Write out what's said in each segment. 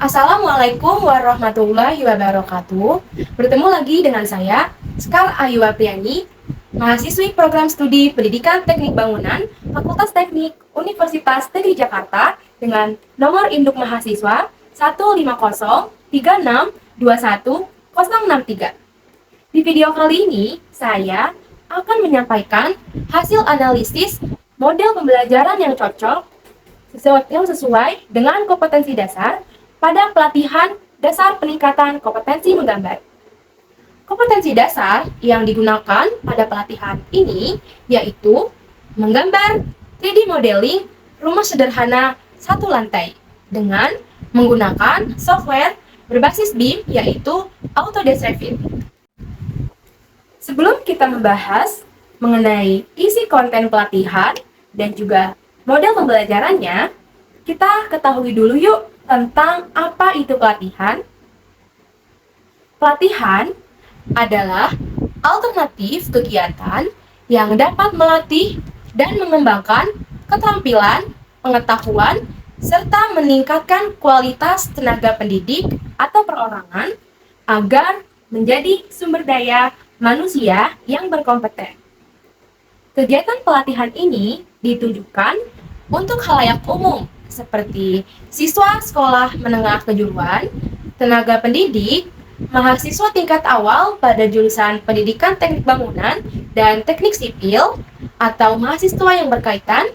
Assalamualaikum warahmatullahi wabarakatuh. Bertemu lagi dengan saya, Sekar Ayu Apriani, mahasiswi program studi Pendidikan Teknik Bangunan, Fakultas Teknik Universitas Negeri Jakarta dengan nomor induk mahasiswa 15036210063. Di video kali ini, saya akan menyampaikan hasil analisis model pembelajaran yang cocok yang sesuai dengan kompetensi dasar pada pelatihan dasar peningkatan kompetensi menggambar. Kompetensi dasar yang digunakan pada pelatihan ini yaitu menggambar 3D modeling rumah sederhana satu lantai dengan menggunakan software berbasis BIM yaitu Autodesk Revit. Sebelum kita membahas mengenai isi konten pelatihan dan juga model pembelajarannya, kita ketahui dulu yuk tentang apa itu pelatihan. Pelatihan adalah alternatif kegiatan yang dapat melatih dan mengembangkan keterampilan, pengetahuan, serta meningkatkan kualitas tenaga pendidik atau perorangan agar menjadi sumber daya manusia yang berkompeten. Kegiatan pelatihan ini ditunjukkan untuk khalayak umum seperti siswa sekolah menengah kejuruan, tenaga pendidik, mahasiswa tingkat awal pada jurusan Pendidikan Teknik Bangunan dan Teknik Sipil, atau mahasiswa yang berkaitan,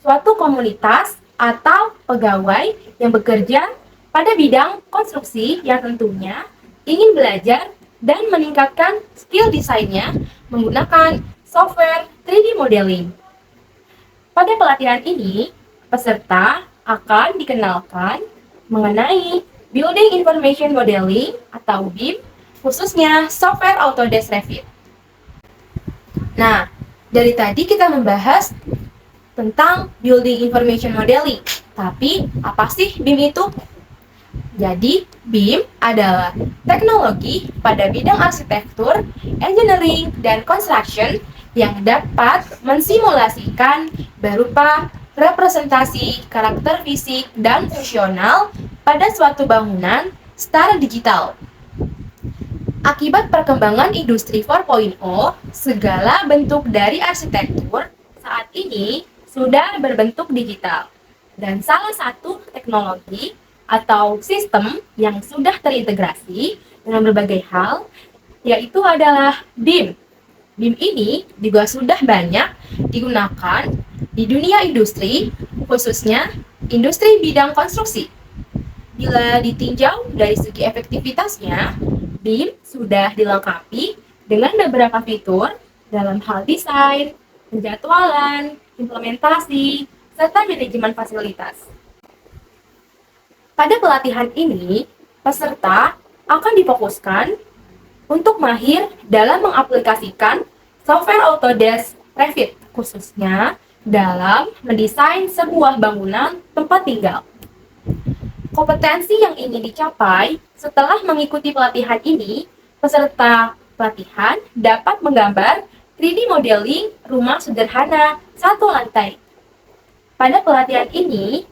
suatu komunitas atau pegawai yang bekerja pada bidang konstruksi yang tentunya ingin belajar dan meningkatkan skill desainnya menggunakan software 3D modeling. Pada pelatihan ini, peserta akan dikenalkan mengenai Building Information Modeling atau BIM, khususnya software Autodesk Revit. Nah, dari tadi kita membahas tentang Building Information Modeling. Tapi, apa sih BIM itu? Jadi, BIM adalah teknologi pada bidang arsitektur, engineering, dan construction yang dapat mensimulasikan berupa representasi karakter fisik dan fungsional pada suatu bangunan secara digital. Akibat perkembangan industri 4.0, segala bentuk dari arsitektur saat ini sudah berbentuk digital. Dan salah satu teknologi atau sistem yang sudah terintegrasi dengan berbagai hal yaitu adalah BIM. BIM ini juga sudah banyak digunakan di dunia industri, khususnya industri bidang konstruksi. Bila ditinjau dari segi efektivitasnya, BIM sudah dilengkapi dengan beberapa fitur dalam hal desain, penjadwalan, implementasi, serta manajemen fasilitas. Pada pelatihan ini, peserta akan difokuskan untuk mahir dalam mengaplikasikan software Autodesk Revit, khususnya dalam mendesain sebuah bangunan tempat tinggal. Kompetensi yang ingin dicapai setelah mengikuti pelatihan ini, peserta pelatihan dapat menggambar 3D modeling rumah sederhana satu lantai. Pada pelatihan ini,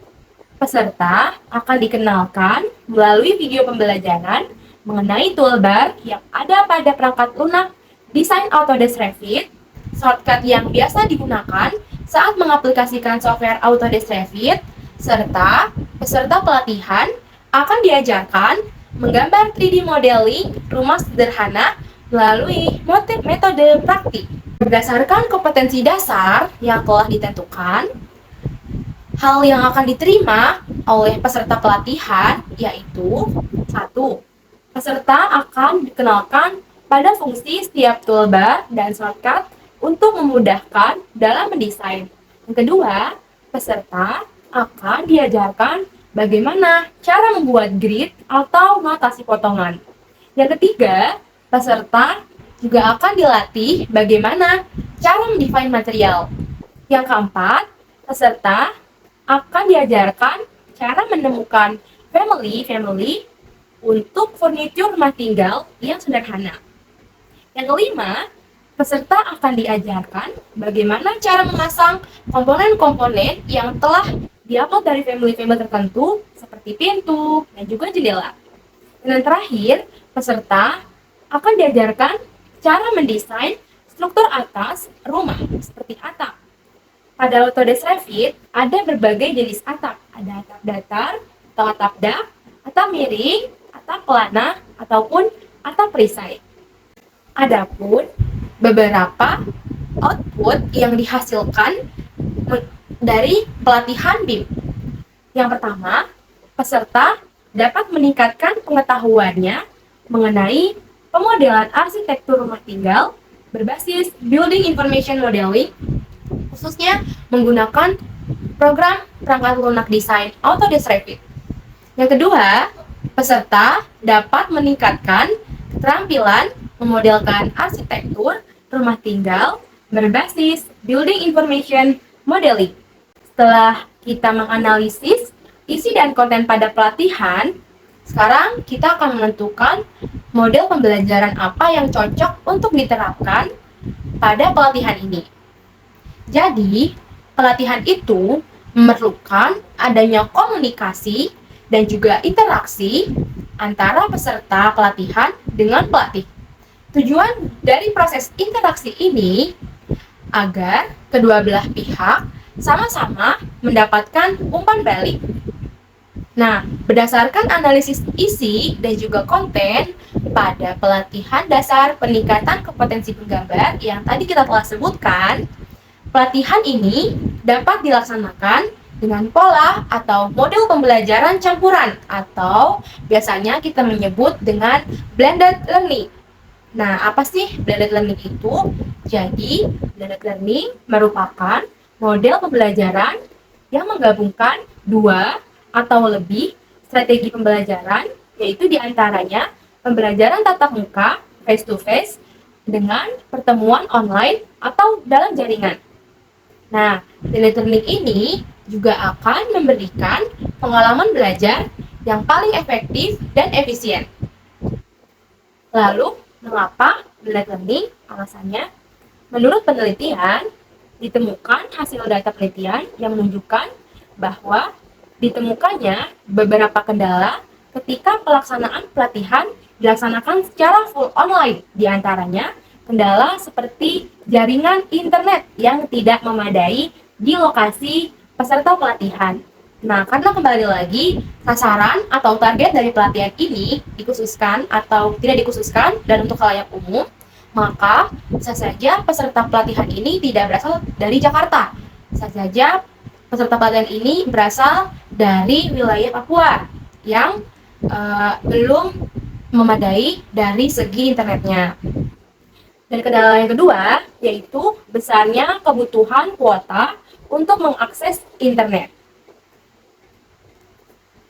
peserta akan dikenalkan melalui video pembelajaran mengenai toolbar yang ada pada perangkat lunak desain Autodesk Revit, shortcut yang biasa digunakan saat mengaplikasikan software Autodesk Revit, serta peserta pelatihan akan diajarkan menggambar 3D modeling rumah sederhana melalui metode praktik. Berdasarkan kompetensi dasar yang telah ditentukan, hal yang akan diterima oleh peserta pelatihan yaitu 1. Peserta akan dikenalkan pada fungsi setiap toolbar dan shortcut untuk memudahkan dalam mendesain. Yang kedua, peserta akan diajarkan bagaimana cara membuat grid atau notasi potongan. Yang ketiga, peserta juga akan dilatih bagaimana cara mendefine material. Yang keempat, peserta akan diajarkan cara menemukan family untuk furnitur rumah tinggal yang sederhana. Yang kelima, peserta akan diajarkan bagaimana cara memasang komponen-komponen yang telah diupload dari family-family tertentu seperti pintu dan juga jendela. Dan terakhir, peserta akan diajarkan cara mendesain struktur atas rumah seperti atap. Pada Autodesk Revit ada berbagai jenis atap. Ada atap datar atau atap dak, atap miring, atap pelana, ataupun atap perisai. Adapun beberapa output yang dihasilkan dari pelatihan BIM. Yang pertama, peserta dapat meningkatkan pengetahuannya mengenai pemodelan arsitektur rumah tinggal berbasis Building Information Modeling, khususnya menggunakan program perangkat lunak desain Autodesk Revit. Yang kedua, peserta dapat meningkatkan keterampilan memodelkan arsitektur rumah tinggal berbasis Building Information Modeling. Setelah kita menganalisis isi dan konten pada pelatihan, sekarang kita akan menentukan model pembelajaran apa yang cocok untuk diterapkan pada pelatihan ini. Jadi, pelatihan itu memerlukan adanya komunikasi dan juga interaksi antara peserta pelatihan dengan pelatih. Tujuan dari proses interaksi ini agar kedua belah pihak sama-sama mendapatkan umpan balik. Nah, berdasarkan analisis isi dan juga konten pada pelatihan dasar peningkatan kompetensi penggambar yang tadi kita telah sebutkan, pelatihan ini dapat dilaksanakan dengan pola atau model pembelajaran campuran atau biasanya kita menyebut dengan blended learning. Nah, apa sih blended learning itu? Jadi, blended learning merupakan model pembelajaran yang menggabungkan dua atau lebih strategi pembelajaran, yaitu diantaranya pembelajaran tatap muka face to face dengan pertemuan online atau dalam jaringan. Nah, blended learning ini juga akan memberikan pengalaman belajar yang paling efektif dan efisien. Lalu, mengapa blended learning? Alasannya, menurut penelitian, ditemukan hasil data penelitian yang menunjukkan bahwa ditemukannya beberapa kendala ketika pelaksanaan pelatihan dilaksanakan secara full online. Di antaranya, kendala seperti jaringan internet yang tidak memadai di lokasi peserta pelatihan. Nah, karena kembali lagi, sasaran atau target dari pelatihan ini dikhususkan atau tidak dikhususkan dan untuk khalayak umum, maka bisa saja peserta pelatihan ini tidak berasal dari Jakarta. Bisa saja peserta pelatihan ini berasal dari wilayah Papua yang belum memadai dari segi internetnya. Dan kendala yang kedua, yaitu besarnya kebutuhan kuota untuk mengakses internet.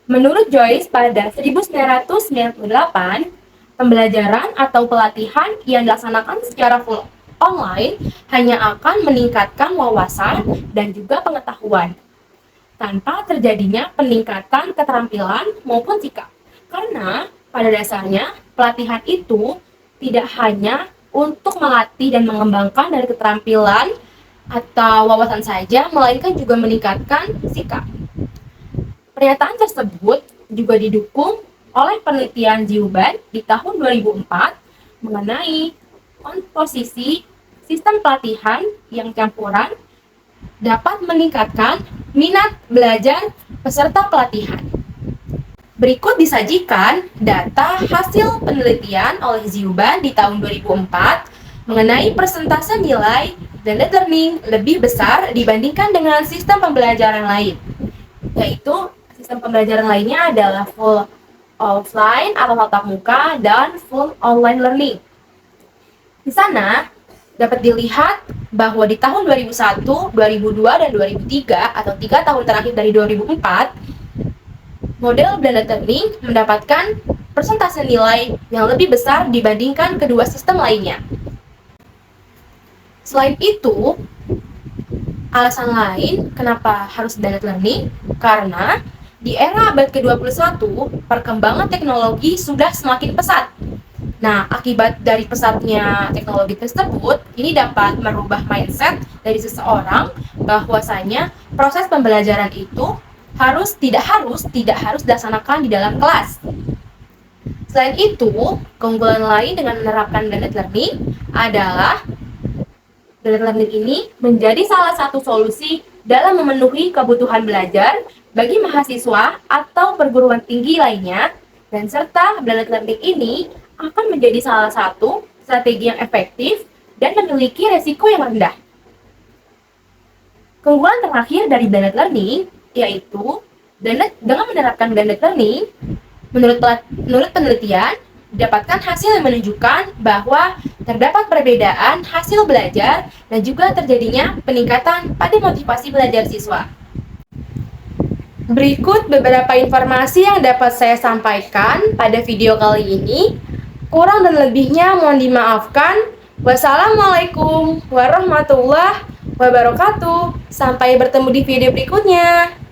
Menurut Joyce, pada 1998, pembelajaran atau pelatihan yang dilaksanakan secara full online hanya akan meningkatkan wawasan dan juga pengetahuan, tanpa terjadinya peningkatan keterampilan maupun sikap. Karena pada dasarnya pelatihan itu tidak hanya untuk melatih dan mengembangkan dari keterampilan atau wawasan saja, melainkan juga meningkatkan sikap. Pernyataan tersebut juga didukung oleh penelitian Ziuban di tahun 2004 mengenai komposisi sistem pelatihan yang campuran dapat meningkatkan minat belajar peserta pelatihan. Berikut disajikan data hasil penelitian oleh Ziuban di tahun 2004 mengenai persentase nilai blended learning lebih besar dibandingkan dengan sistem pembelajaran lain, yaitu sistem pembelajaran lainnya adalah full offline atau tatap muka dan full online learning. Di sana dapat dilihat bahwa di tahun 2001, 2002, dan 2003 atau 3 tahun terakhir dari 2004, model blended learning mendapatkan persentase nilai yang lebih besar dibandingkan kedua sistem lainnya. Selain itu, alasan lain kenapa harus blended learning, karena di era abad ke-21, perkembangan teknologi sudah semakin pesat. Nah, akibat dari pesatnya teknologi tersebut, ini dapat merubah mindset dari seseorang bahwasanya proses pembelajaran itu tidak harus dilaksanakan di dalam kelas. Selain itu, keunggulan lain dengan menerapkan blended learning adalah blended learning ini menjadi salah satu solusi dalam memenuhi kebutuhan belajar bagi mahasiswa atau perguruan tinggi lainnya, dan serta blended learning ini akan menjadi salah satu strategi yang efektif dan memiliki resiko yang rendah. Keunggulan terakhir dari blended learning yaitu dengan menerapkan blended learning, menurut penelitian, didapatkan hasil yang menunjukkan bahwa terdapat perbedaan hasil belajar dan juga terjadinya peningkatan pada motivasi belajar siswa. Berikut beberapa informasi yang dapat saya sampaikan pada video kali ini. Kurang dan lebihnya mohon dimaafkan. Wassalamualaikum warahmatullahi wabarakatuh. Sampai bertemu di video berikutnya.